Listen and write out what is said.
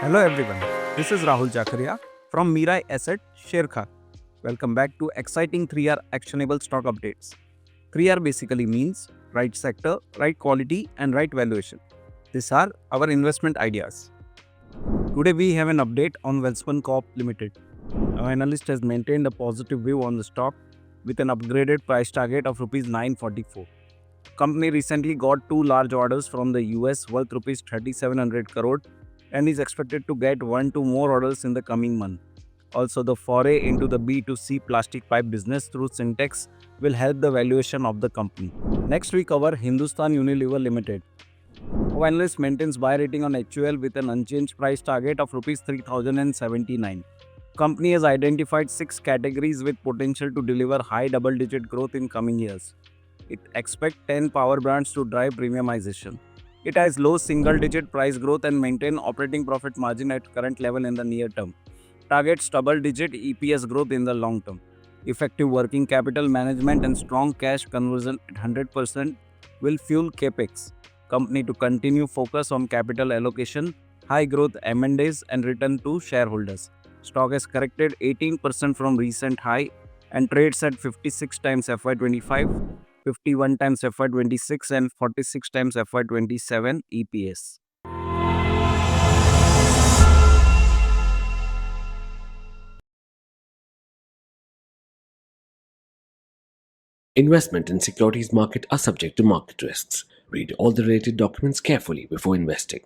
Hello everyone, this is 𝗬𝗲𝗀𝗵𝗿𝗲 from Mirae Asset Sharekhan. Welcome back to exciting 3R actionable stock updates. 3R basically means right sector, right quality and right valuation. These are our investment ideas. Today we have an update on Welspun Corp Ltd. Our analyst has maintained a positive view on the stock with an upgraded price target of Rs 944. Company recently got two large orders from the US worth Rs 3,700 crore and is expected to get 1-2 more orders in the coming month. Also, the foray into the B2C plastic pipe business through Syntex will help the valuation of the company. Next, we cover Hindustan Unilever Ltd. Our analyst maintains buy rating on HUL with an unchanged price target of Rs 3,079. Company has identified 6 categories with potential to deliver high double-digit growth in coming years. It expects 10 power brands to drive premiumization. It has low single-digit price growth and maintain operating profit margin at current level in the near term. Targets double-digit EPS growth in the long term. Effective working capital management and strong cash conversion at 100% will fuel CapEx. Company to continue focus on capital allocation, high growth M&As and return to shareholders. Stock has corrected 18% from recent high and trades at 56 times FY25. 51 times FY26 and 46 times FY27 EPS. Investment in securities market are subject to market risks. Read all the related documents carefully before investing.